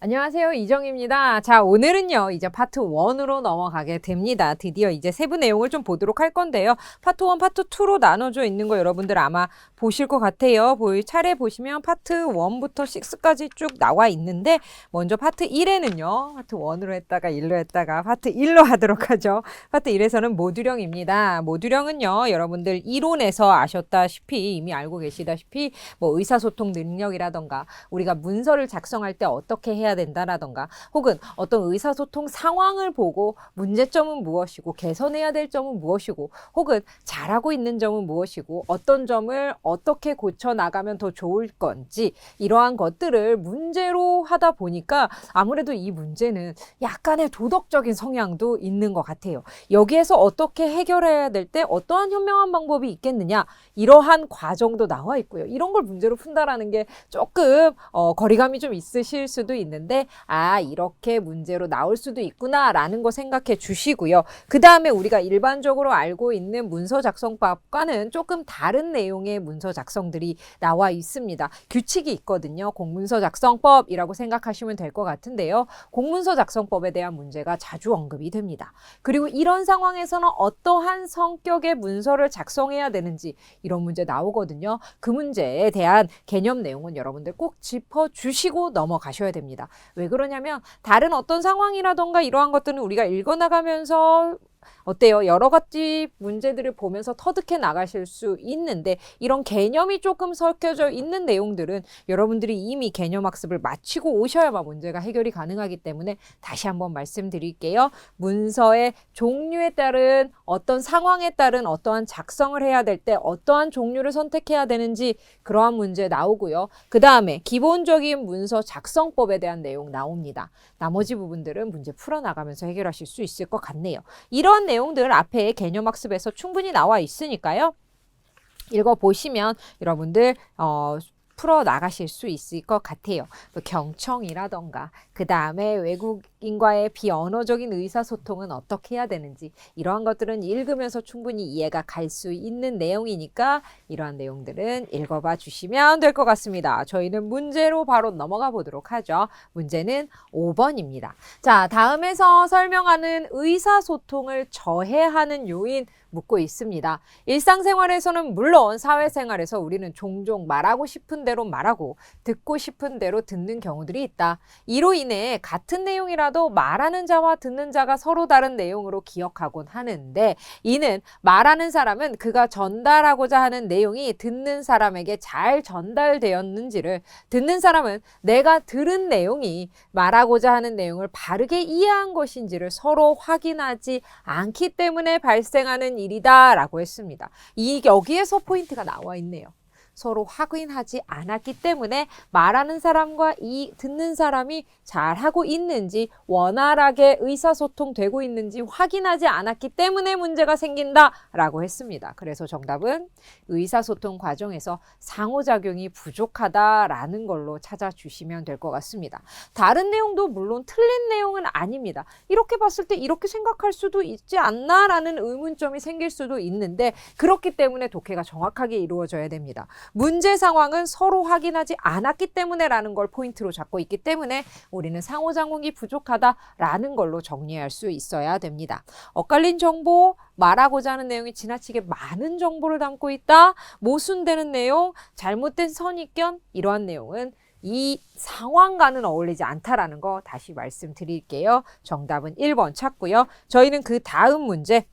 안녕하세요. 이정입니다. 자, 오늘은요, 이제 파트 1으로 넘어가게 됩니다. 드디어 이제 세부 내용을 좀 보도록 할 건데요. 파트 1, 파트 2로 나눠져 있는 거 여러분들 아마 보실 것 같아요. 차례 보시면 파트 1부터 6까지 쭉 나와 있는데, 먼저 파트 1에는요, 파트 1으로 했다가 1로 했다가 파트 1로 하도록 하죠. 파트 1에서는 모듈형입니다. 모듈형은요, 여러분들 이론에서 아셨다시피, 이미 알고 계시다시피, 뭐 의사소통 능력이라던가, 우리가 문서를 작성할 때 어떻게 해야 된다라던가 혹은 어떤 의사소통 상황을 보고 문제점은 무엇이고 개선해야 될 점은 무엇이고 혹은 잘하고 있는 점은 무엇이고 어떤 점을 어떻게 고쳐 나가면 더 좋을 건지 이러한 것들을 문제로 하다 보니까 아무래도 이 문제는 약간의 도덕적인 성향도 있는 것 같아요. 여기에서 어떻게 해결해야 될 때 어떠한 현명한 방법이 있겠느냐 이러한 과정도 나와 있고요. 이런 걸 문제로 푼다라는 게 조금 거리감이 좀 있으실 수도 있는데 이렇게 문제로 나올 수도 있구나 라는 거 생각해 주시고요. 그 다음에 우리가 일반적으로 알고 있는 문서 작성법과는 조금 다른 내용의 문서 작성들이 나와 있습니다. 규칙이 있거든요. 공문서 작성법이라고 생각하시면 될 것 같은데요. 공문서 작성법에 대한 문제가 자주 언급이 됩니다. 그리고 이런 상황에서는 어떠한 성격의 문서를 작성해야 되는지 이런 문제 나오거든요. 그 문제에 대한 개념 내용은 여러분들 꼭 짚어주시고 넘어가셔야 됩니다. 왜 그러냐면 다른 어떤 상황이라던가 이러한 것들은 우리가 읽어나가면서 어때요? 여러 가지 문제들을 보면서 터득해 나가실 수 있는데 이런 개념이 조금 섞여져 있는 내용들은 여러분들이 이미 개념 학습을 마치고 오셔야만 문제가 해결이 가능하기 때문에 다시 한번 말씀드릴게요. 문서의 종류에 따른 어떤 상황에 따른 어떠한 작성을 해야 될 때 어떠한 종류를 선택해야 되는지 그러한 문제 나오고요. 그 다음에 기본적인 문서 작성법에 대한 내용 나옵니다. 나머지 부분들은 문제 풀어나가면서 해결하실 수 있을 것 같네요. 이런 내용들 앞에 개념학습에서 충분히 나와 있으니까요. 읽어보시면 여러분들 풀어 나가실 수 있을 것 같아요. 경청이라던가 그 다음에 외국인과의 비언어적인 의사소통은 어떻게 해야 되는지 이러한 것들은 읽으면서 충분히 이해가 갈 수 있는 내용이니까 이러한 내용들은 읽어봐 주시면 될 것 같습니다. 저희는 문제로 바로 넘어가 보도록 하죠. 문제는 5번입니다. 자, 다음에서 설명하는 의사소통을 저해하는 요인 묻고 있습니다. 일상생활에서는 물론 사회생활에서 우리는 종종 말하고 싶은 대로 말하고 듣고 싶은 대로 듣는 경우들이 있다. 이로 인해 같은 내용이라도 말하는 자와 듣는 자가 서로 다른 내용으로 기억하곤 하는데 이는 말하는 사람은 그가 전달하고자 하는 내용이 듣는 사람에게 잘 전달되었는지를 듣는 사람은 내가 들은 내용이 말하고자 하는 내용을 바르게 이해한 것인지를 서로 확인하지 않기 때문에 발생하는 일이다 라고 했습니다. 여기에서 포인트가 나와 있네요. 서로 확인하지 않았기 때문에 말하는 사람과 이 듣는 사람이 잘하고 있는지 원활하게 의사소통되고 있는지 확인하지 않았기 때문에 문제가 생긴다라고 했습니다. 그래서 정답은 의사소통 과정에서 상호작용이 부족하다라는 걸로 찾아주시면 될 것 같습니다. 다른 내용도 물론 틀린 내용은 아닙니다. 이렇게 봤을 때 이렇게 생각할 수도 있지 않나라는 의문점이 생길 수도 있는데 그렇기 때문에 독해가 정확하게 이루어져야 됩니다. 문제 상황은 서로 확인하지 않았기 때문에라는 걸 포인트로 잡고 있기 때문에 우리는 상호작용이 부족하다라는 걸로 정리할 수 있어야 됩니다. 엇갈린 정보, 말하고자 하는 내용이 지나치게 많은 정보를 담고 있다, 모순되는 내용, 잘못된 선입견 이러한 내용은 이 상황과는 어울리지 않다라는 거 다시 말씀드릴게요. 정답은 1번 찾고요. 저희는 그 다음 문제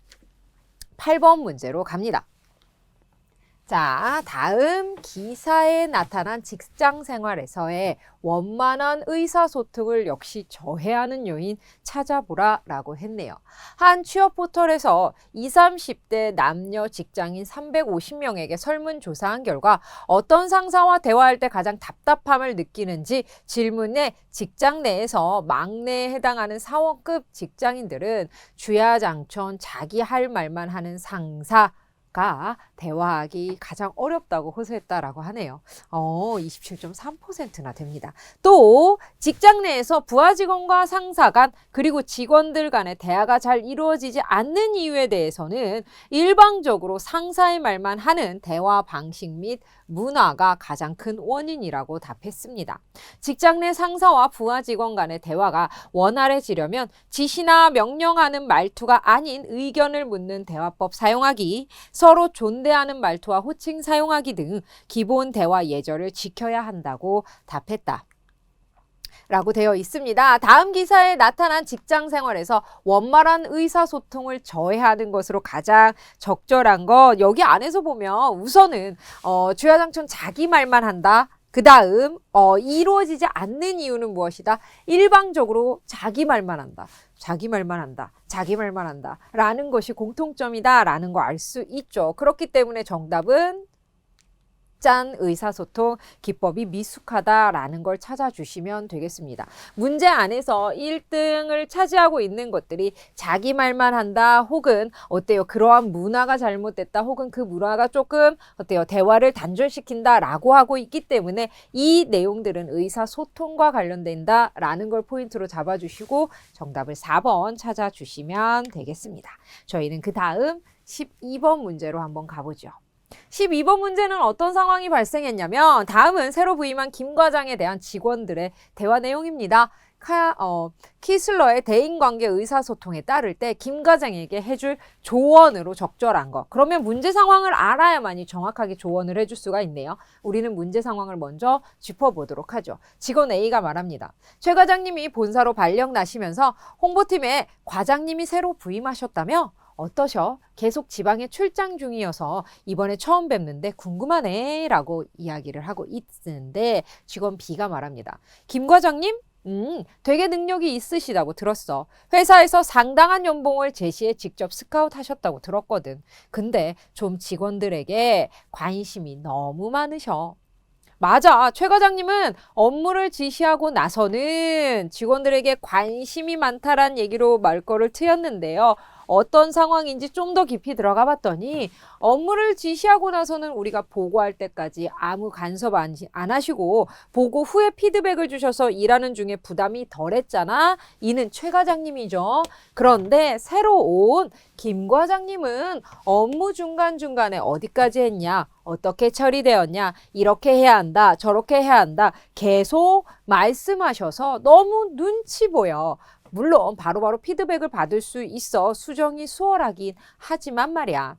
8번 문제로 갑니다. 자, 다음 기사에 나타난 직장 생활에서의 원만한 의사소통을 역시 저해하는 요인 찾아보라 라고 했네요. 한 취업 포털에서 20, 30대 남녀 직장인 350명에게 설문조사한 결과 어떤 상사와 대화할 때 가장 답답함을 느끼는지 질문에 직장 내에서 막내에 해당하는 사원급 직장인들은 주야장천 자기 할 말만 하는 상사 가 대화하기 가장 어렵다고 호소했다라고 하네요. 27.3%나 됩니다. 또 직장 내에서 부하 직원과 상사 간 그리고 직원들 간의 대화가 잘 이루어지지 않는 이유에 대해서는 일방적으로 상사의 말만 하는 대화 방식 및 문화가 가장 큰 원인이라고 답했습니다. 직장 내 상사와 부하 직원 간의 대화가 원활해지려면 지시나 명령하는 말투가 아닌 의견을 묻는 대화법 사용하기, 서로 존대하는 말투와 호칭 사용하기 등 기본 대화 예절을 지켜야 한다고 답했다. 라고 되어 있습니다. 다음 기사에 나타난 직장 생활에서 원만한 의사소통을 저해하는 것으로 가장 적절한 것, 여기 안에서 보면 우선은 주야장천 자기 말만 한다. 그 다음 이루어지지 않는 이유는 무엇이다? 일방적으로 자기 말만 한다. 자기 말만 한다. 자기 말만 한다. 라는 것이 공통점이다. 라는 거 알 수 있죠. 그렇기 때문에 정답은 짠, 의사소통 기법이 미숙하다라는 걸 찾아주시면 되겠습니다. 문제 안에서 1등을 차지하고 있는 것들이 자기 말만 한다, 혹은 어때요? 그러한 문화가 잘못됐다, 혹은 그 문화가 조금 어때요? 대화를 단절시킨다라고 하고 있기 때문에 이 내용들은 의사소통과 관련된다라는 걸 포인트로 잡아주시고 정답을 4번 찾아주시면 되겠습니다. 저희는 그 다음 12번 문제로 한번 가보죠. 12번 문제는 어떤 상황이 발생했냐면, 다음은 새로 부임한 김 과장에 대한 직원들의 대화 내용입니다. 키슬러의 대인관계 의사소통에 따를 때 김 과장에게 해줄 조언으로 적절한 거. 그러면 문제 상황을 알아야만이 정확하게 조언을 해줄 수가 있네요. 우리는 문제 상황을 먼저 짚어보도록 하죠. 직원 A가 말합니다. 최 과장님이 본사로 발령 나시면서 홍보팀에 과장님이 새로 부임하셨다며? 어떠셔? 계속 지방에 출장 중이어서 이번에 처음 뵙는데 궁금하네 라고 이야기를 하고 있는데, 직원 B가 말합니다. 김 과장님? 되게 능력이 있으시다고 들었어. 회사에서 상당한 연봉을 제시해 직접 스카우트 하셨다고 들었거든. 근데 좀 직원들에게 관심이 너무 많으셔. 맞아. 최 과장님은 업무를 지시하고 나서는 직원들에게 관심이 많다란 얘기로 말거를 트였는데요. 어떤 상황인지 좀 더 깊이 들어가 봤더니, 업무를 지시하고 나서는 우리가 보고할 때까지 아무 간섭 안 하시고 보고 후에 피드백을 주셔서 일하는 중에 부담이 덜했잖아. 이는 최 과장님이죠. 그런데 새로 온 김 과장님은 업무 중간중간에 어디까지 했냐, 어떻게 처리되었냐, 이렇게 해야 한다, 저렇게 해야 한다 계속 말씀하셔서 너무 눈치 보여. 물론 바로바로 피드백을 받을 수 있어 수정이 수월하긴 하지만 말이야.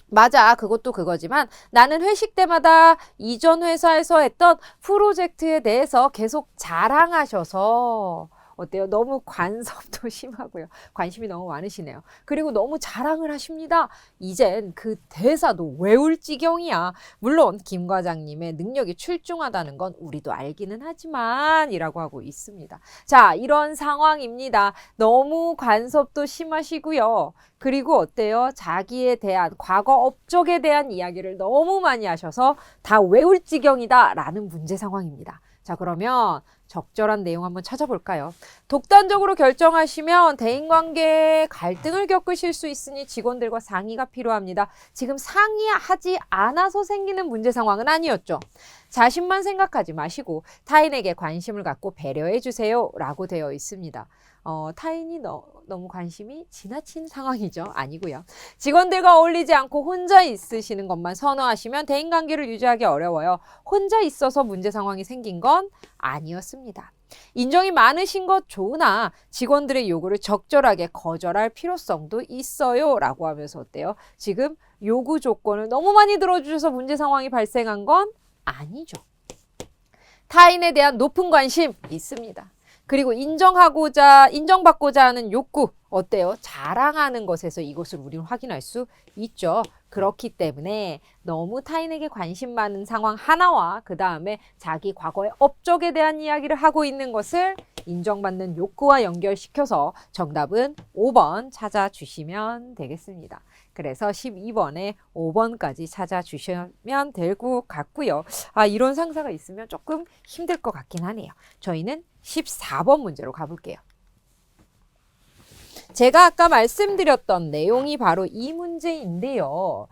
맞아, 그것도 그거지만 나는 회식 때마다 이전 회사에서 했던 프로젝트에 대해서 계속 자랑하셔서 어때요? 너무 간섭도 심하고요. 관심이 너무 많으시네요. 그리고 너무 자랑을 하십니다. 이젠 그 대사도 외울 지경이야. 물론 김 과장님의 능력이 출중하다는 건 우리도 알기는 하지만 이라고 하고 있습니다. 자, 이런 상황입니다. 너무 간섭도 심하시고요. 그리고 어때요? 자기에 대한 과거 업적에 대한 이야기를 너무 많이 하셔서 다 외울 지경이다 라는 문제 상황입니다. 자, 그러면 적절한 내용 한번 찾아볼까요? 독단적으로 결정하시면 대인관계에 갈등을 겪으실 수 있으니 직원들과 상의가 필요합니다. 지금 상의하지 않아서 생기는 문제 상황은 아니었죠. 자신만 생각하지 마시고 타인에게 관심을 갖고 배려해 주세요 라고 되어 있습니다. 타인이 너무 관심이 지나친 상황이죠. 아니고요. 직원들과 어울리지 않고 혼자 있으시는 것만 선호하시면 대인관계를 유지하기 어려워요. 혼자 있어서 문제 상황이 생긴 건 아니었습니다. 인정이 많으신 것 좋으나 직원들의 요구를 적절하게 거절할 필요성도 있어요 라고 하면서 어때요? 지금 요구 조건을 너무 많이 들어주셔서 문제 상황이 발생한 건 아니죠. 타인에 대한 높은 관심 있습니다. 그리고 인정받고자 하는 욕구 어때요? 자랑하는 것에서 이것을 우리는 확인할 수 있죠. 그렇기 때문에 너무 타인에게 관심 많은 상황 하나와 그 다음에 자기 과거의 업적에 대한 이야기를 하고 있는 것을 인정받는 욕구와 연결시켜서 정답은 5번 찾아주시면 되겠습니다. 그래서 12번에 5번까지 찾아주시면 될 것 같고요. 이런 상사가 있으면 조금 힘들 것 같긴 하네요. 저희는 14번 문제로 가볼게요. 제가 아까 말씀드렸던 내용이 바로 이 문제인데요.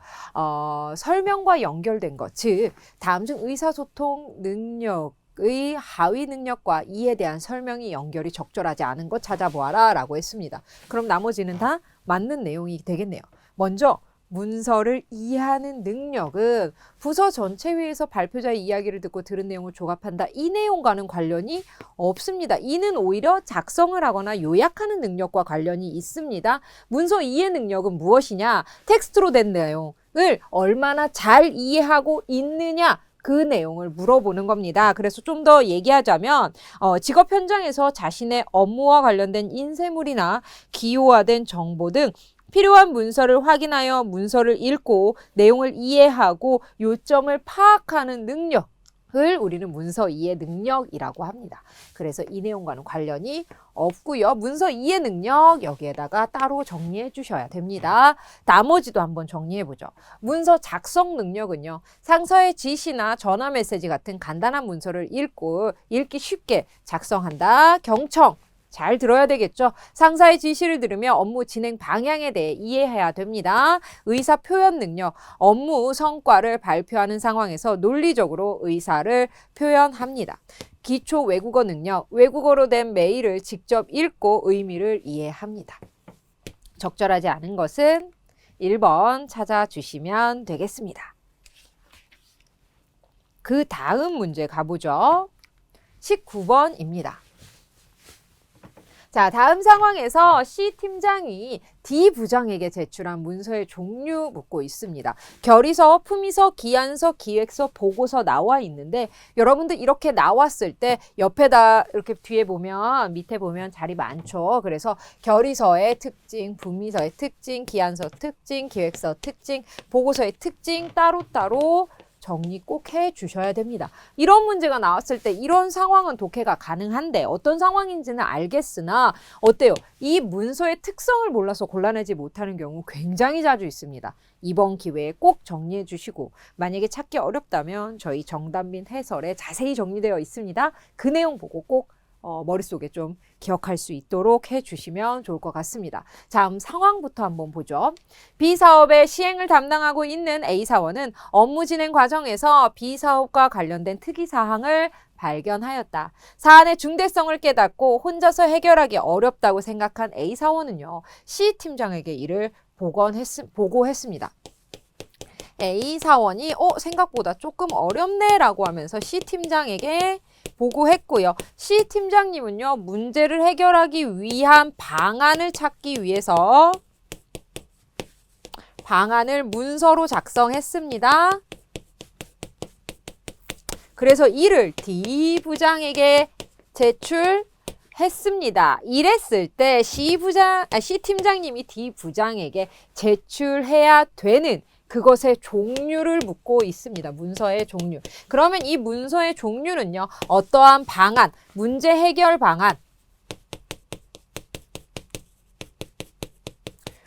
설명과 연결된 것, 즉 다음 중 의사소통 능력의 하위 능력과 이에 대한 설명이 연결이 적절하지 않은 것 찾아보아라 라고 했습니다. 그럼 나머지는 다 맞는 내용이 되겠네요. 먼저 문서를 이해하는 능력은 부서 전체회의에서 발표자의 이야기를 듣고 들은 내용을 조합한다. 이 내용과는 관련이 없습니다. 이는 오히려 작성을 하거나 요약하는 능력과 관련이 있습니다. 문서 이해 능력은 무엇이냐? 텍스트로 된 내용을 얼마나 잘 이해하고 있느냐? 그 내용을 물어보는 겁니다. 그래서 좀 더 얘기하자면 직업 현장에서 자신의 업무와 관련된 인쇄물이나 기호화된 정보 등 필요한 문서를 확인하여 문서를 읽고 내용을 이해하고 요점을 파악하는 능력을 우리는 문서 이해 능력이라고 합니다. 그래서 이 내용과는 관련이 없고요. 문서 이해 능력 여기에다가 따로 정리해 주셔야 됩니다. 나머지도 한번 정리해 보죠. 문서 작성 능력은요. 상사의 지시나 전화 메시지 같은 간단한 문서를 읽기 쉽게 작성한다. 경청. 잘 들어야 되겠죠. 상사의 지시를 들으며 업무 진행 방향에 대해 이해해야 됩니다. 의사 표현 능력, 업무 성과를 발표하는 상황에서 논리적으로 의사를 표현합니다. 기초 외국어 능력, 외국어로 된 메일을 직접 읽고 의미를 이해합니다. 적절하지 않은 것은 1번 찾아주시면 되겠습니다. 그 다음 문제 가보죠. 19번입니다. 자, 다음 상황에서 C 팀장이 D 부장에게 제출한 문서의 종류 묻고 있습니다. 결의서, 품위서, 기한서, 기획서, 보고서 나와 있는데 여러분들 이렇게 나왔을 때 옆에다 이렇게 뒤에 보면 밑에 보면 자리 많죠. 그래서 결의서의 특징, 품위서의 특징, 기한서 특징, 기획서 특징, 보고서의 특징 따로따로 정리 꼭 해주셔야 됩니다. 이런 문제가 나왔을 때 이런 상황은 독해가 가능한데 어떤 상황인지는 알겠으나 어때요? 이 문서의 특성을 몰라서 골라내지 못하는 경우 굉장히 자주 있습니다. 이번 기회에 꼭 정리해 주시고 만약에 찾기 어렵다면 저희 정단빈 해설에 자세히 정리되어 있습니다. 그 내용 보고 꼭 머릿속에 좀 기억할 수 있도록 해주시면 좋을 것 같습니다. 다음 상황부터 한번 보죠. B사업의 시행을 담당하고 있는 A사원은 업무 진행 과정에서 B사업과 관련된 특이사항을 발견하였다. 사안의 중대성을 깨닫고 혼자서 해결하기 어렵다고 생각한 A사원은요. C팀장에게 이를 보고했습니다. A사원이 생각보다 조금 어렵네 라고 하면서 C팀장에게 보고했고요. C팀장님은요. 문제를 해결하기 위한 방안을 찾기 위해서 방안을 문서로 작성했습니다. 그래서 이를 D 부장에게 제출했습니다. 이랬을 때 C팀장님이 D 부장에게 제출해야 되는 그것의 종류를 묻고 있습니다. 문서의 종류. 그러면 이 문서의 종류는요. 어떠한 방안, 문제 해결 방안,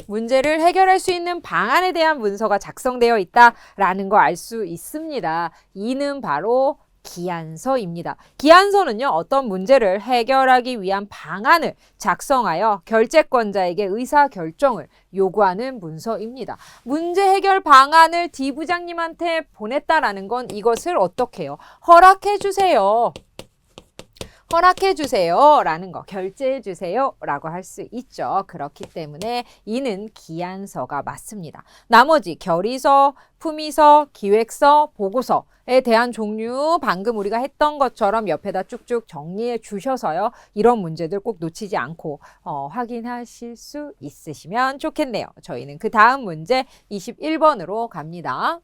문제를 해결할 수 있는 방안에 대한 문서가 작성되어 있다라는 거 알 수 있습니다. 이는 바로 기한서입니다. 기한서는요. 어떤 문제를 해결하기 위한 방안을 작성하여 결재권자에게 의사결정을 요구하는 문서입니다. 문제 해결 방안을 D 부장님한테 보냈다라는 건 이것을 어떻게 해요? 허락해 주세요. 허락해 주세요 라는 거, 결제해 주세요 라고 할 수 있죠. 그렇기 때문에 이는 기한서가 맞습니다. 나머지 결의서, 품위서, 기획서, 보고서에 대한 종류 방금 우리가 했던 것처럼 옆에다 쭉쭉 정리해 주셔서요. 이런 문제들 꼭 놓치지 않고 확인하실 수 있으시면 좋겠네요. 저희는 그 다음 문제 21번으로 갑니다.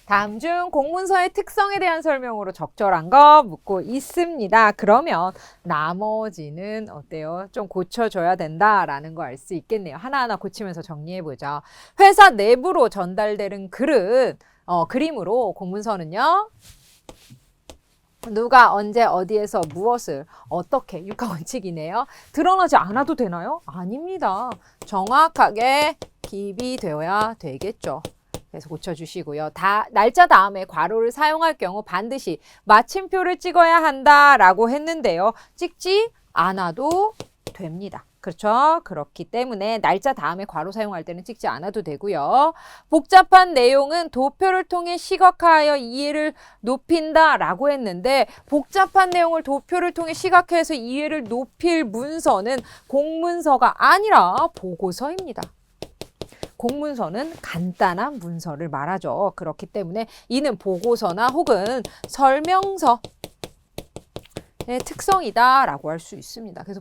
다음 중 공문서의 특성에 대한 설명으로 적절한 거 묻고 있습니다. 그러면 나머지는 어때요? 좀 고쳐줘야 된다라는 거 알 수 있겠네요. 하나하나 고치면서 정리해보죠. 회사 내부로 전달되는 글은 그림으로 공문서는요. 누가 언제 어디에서 무엇을 어떻게 육하원칙이네요. 드러나지 않아도 되나요? 아닙니다. 정확하게 기비되어야 되겠죠. 그래서 고쳐주시고요. 날짜 다음에 괄호를 사용할 경우 반드시 마침표를 찍어야 한다라고 했는데요. 찍지 않아도 됩니다. 그렇죠. 그렇기 때문에 날짜 다음에 괄호 사용할 때는 찍지 않아도 되고요. 복잡한 내용은 도표를 통해 시각화하여 이해를 높인다라고 했는데 복잡한 내용을 도표를 통해 시각화해서 이해를 높일 문서는 공문서가 아니라 보고서입니다. 공문서는 간단한 문서를 말하죠. 그렇기 때문에 이는 보고서나 혹은 설명서 특성이다 라고 할 수 있습니다. 그래서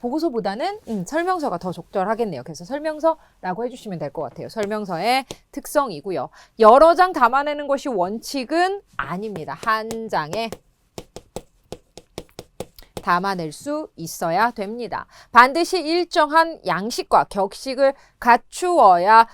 보고서보다는 설명서가 더 적절하겠네요. 그래서 설명서라고 해주시면 될 것 같아요. 설명서의 특성이고요. 여러 장 담아내는 것이 원칙은 아닙니다. 한 장에 담아낼 수 있어야 됩니다. 반드시 일정한 양식과 격식을 갖추어야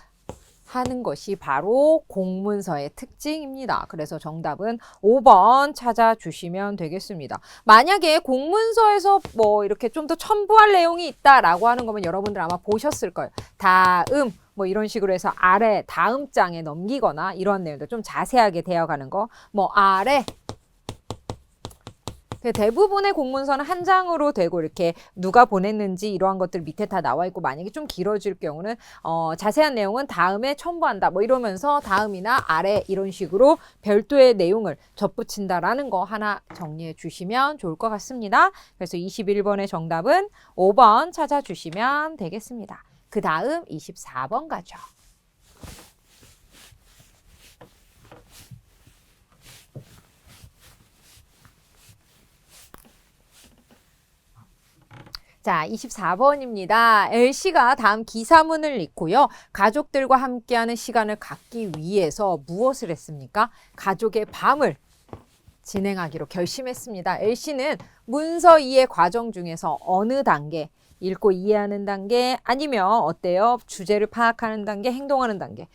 하는 것이 바로 공문서의 특징입니다. 그래서 정답은 5번 찾아주시면 되겠습니다. 만약에 공문서에서 뭐 이렇게 좀 더 첨부할 내용이 있다라고 하는 거면 여러분들 아마 보셨을 거예요. 다음 뭐 이런 식으로 해서 아래 다음 장에 넘기거나 이런 내용들 좀 자세하게 되어가는 거 뭐 아래 대부분의 공문서는 한 장으로 되고 이렇게 누가 보냈는지 이러한 것들 밑에 다 나와 있고 만약에 좀 길어질 경우는 자세한 내용은 다음에 첨부한다 뭐 이러면서 다음이나 아래 이런 식으로 별도의 내용을 덧붙인다라는 거 하나 정리해 주시면 좋을 것 같습니다. 그래서 21번의 정답은 5번 찾아주시면 되겠습니다. 그 다음 24번 가죠. 자, 24번입니다. L씨가 다음 기사문을 읽고요. 가족들과 함께하는 시간을 갖기 위해서 무엇을 했습니까? 가족의 밤을 진행하기로 결심했습니다. L씨는 문서 이해 과정 중에서 어느 단계, 읽고 이해하는 단계 아니면 어때요? 주제를 파악하는 단계, 행동하는 단계,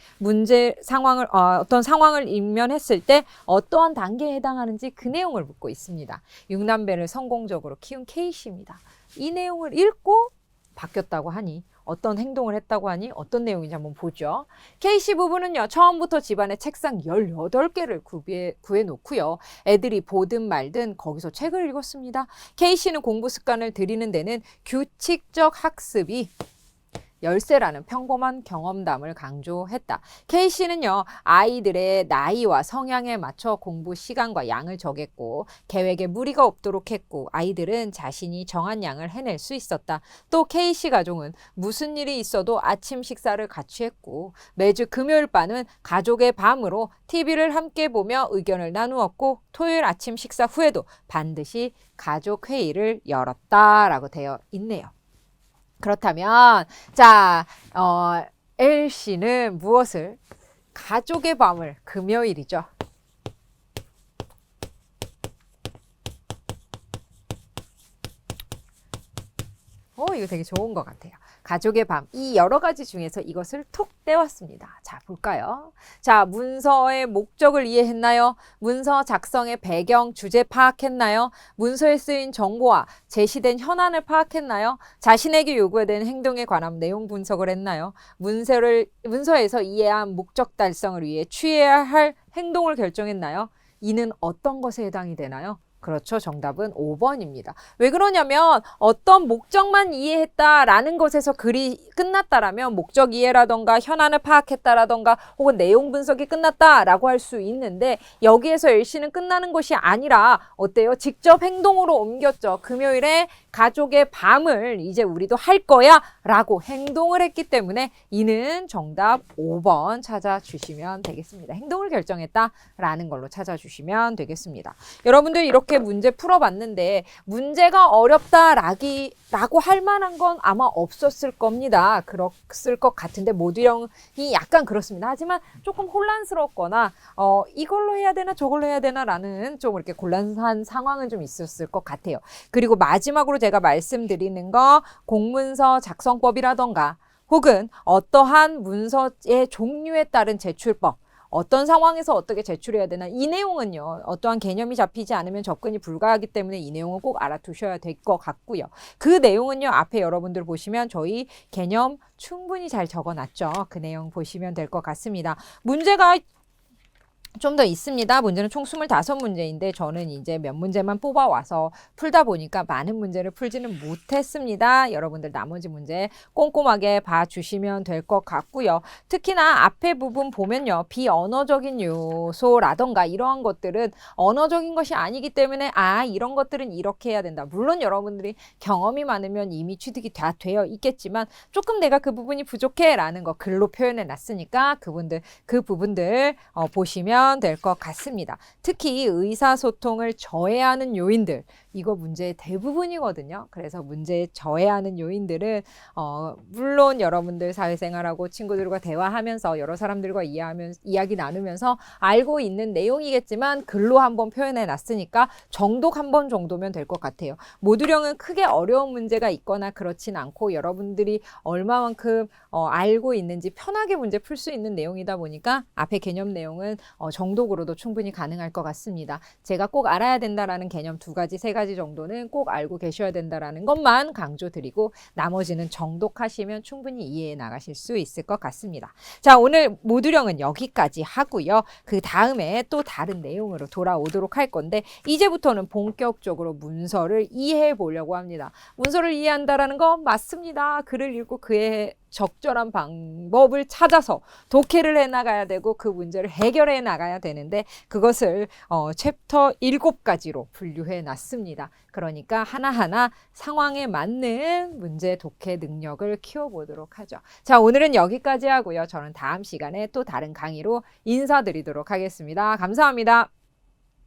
어떤 상황을 입면했을 때 어떠한 단계에 해당하는지 그 내용을 묻고 있습니다. 6남매를 성공적으로 키운 K씨입니다. 이 내용을 읽고 바뀌었다고 하니 어떤 행동을 했다고 하니 어떤 내용인지 한번 보죠. K씨 부부는요. 처음부터 집안에 책상 18개를 구해놓고요. 애들이 보든 말든 거기서 책을 읽었습니다. K씨는 공부 습관을 들이는 데는 규칙적 학습이 열쇠라는 평범한 경험담을 강조했다. K씨는요. 아이들의 나이와 성향에 맞춰 공부 시간과 양을 정했고 계획에 무리가 없도록 했고 아이들은 자신이 정한 양을 해낼 수 있었다. 또 K씨 가족은 무슨 일이 있어도 아침 식사를 같이 했고 매주 금요일 밤은 가족의 밤으로 TV를 함께 보며 의견을 나누었고 토요일 아침 식사 후에도 반드시 가족 회의를 열었다라고 되어 있네요. 그렇다면 자, L씨는 무엇을? 가족의 밤을 금요일이죠. 이거 되게 좋은 것 같아요. 가족의 밤, 이 여러 가지 중에서 이것을 톡 떼왔습니다. 자, 볼까요? 자, 문서의 목적을 이해했나요? 문서 작성의 배경, 주제 파악했나요? 문서에 쓰인 정보와 제시된 현안을 파악했나요? 자신에게 요구된 행동에 관한 내용 분석을 했나요? 문서에서 이해한 목적 달성을 위해 취해야 할 행동을 결정했나요? 이는 어떤 것에 해당이 되나요? 그렇죠. 정답은 5번입니다. 왜 그러냐면 어떤 목적만 이해했다라는 것에서 글이 끝났다라면 목적 이해라던가 현안을 파악했다라던가 혹은 내용 분석이 끝났다라고 할 수 있는데 여기에서 L씨는 끝나는 것이 아니라 어때요? 직접 행동으로 옮겼죠. 금요일에 가족의 밤을 이제 우리도 할 거야 라고 행동을 했기 때문에 이는 정답 5번 찾아주시면 되겠습니다. 행동을 결정했다라는 걸로 찾아주시면 되겠습니다. 여러분들 이렇게 문제 풀어봤는데 문제가 어렵다라고 할 만한 건 아마 없었을 겁니다. 그랬을 것 같은데 모듈형이 약간 그렇습니다. 하지만 조금 혼란스럽거나 이걸로 해야 되나 저걸로 해야 되나 라는 좀 이렇게 곤란한 상황은 좀 있었을 것 같아요. 그리고 마지막으로 제가 말씀드리는 거 공문서 작성법이라던가 혹은 어떠한 문서의 종류에 따른 제출법 어떤 상황에서 어떻게 제출해야 되나 이 내용은요. 어떠한 개념이 잡히지 않으면 접근이 불가하기 때문에 이 내용은 꼭 알아두셔야 될 것 같고요. 그 내용은요. 앞에 여러분들 보시면 저희 개념 충분히 잘 적어놨죠. 그 내용 보시면 될 것 같습니다. 문제가 좀 더 있습니다. 문제는 총 25문제인데 저는 이제 몇 문제만 뽑아와서 풀다 보니까 많은 문제를 풀지는 못했습니다. 여러분들 나머지 문제 꼼꼼하게 봐주시면 될 것 같고요. 특히나 앞에 부분 보면요. 비언어적인 요소라던가 이러한 것들은 언어적인 것이 아니기 때문에 이런 것들은 이렇게 해야 된다. 물론 여러분들이 경험이 많으면 이미 취득이 다 되어 있겠지만 조금 내가 그 부분이 부족해 라는 거 글로 표현해 놨으니까 그 부분들 보시면 될 것 같습니다. 특히 의사소통을 저해하는 요인들 이거 문제의 대부분이거든요. 그래서 문제에 저해하는 요인들은 물론 여러분들 사회생활하고 친구들과 대화하면서 여러 사람들과 이야기 나누면서 알고 있는 내용이겠지만 글로 한번 표현해 놨으니까 정독 한 번 정도면 될 것 같아요. 모듈형은 크게 어려운 문제가 있거나 그렇진 않고 여러분들이 얼마만큼 알고 있는지 편하게 문제 풀 수 있는 내용이다 보니까 앞에 개념 내용은 정독으로도 충분히 가능할 것 같습니다. 제가 꼭 알아야 된다라는 개념 2가지, 3가지 정도는 꼭 알고 계셔야 된다라는 것만 강조드리고 나머지는 정독하시면 충분히 이해해 나가실 수 있을 것 같습니다. 자, 오늘 모듈형은 여기까지 하고요. 그 다음에 또 다른 내용으로 돌아오도록 할 건데 이제부터는 본격적으로 문서를 이해해 보려고 합니다. 문서를 이해한다라는 건 맞습니다. 글을 읽고 그의 적절한 방법을 찾아서 독해를 해나가야 되고 그 문제를 해결해 나가야 되는데 그것을 챕터 7가지로 분류해 놨습니다. 그러니까 하나하나 상황에 맞는 문제 독해 능력을 키워보도록 하죠. 자, 오늘은 여기까지 하고요. 저는 다음 시간에 또 다른 강의로 인사드리도록 하겠습니다. 감사합니다.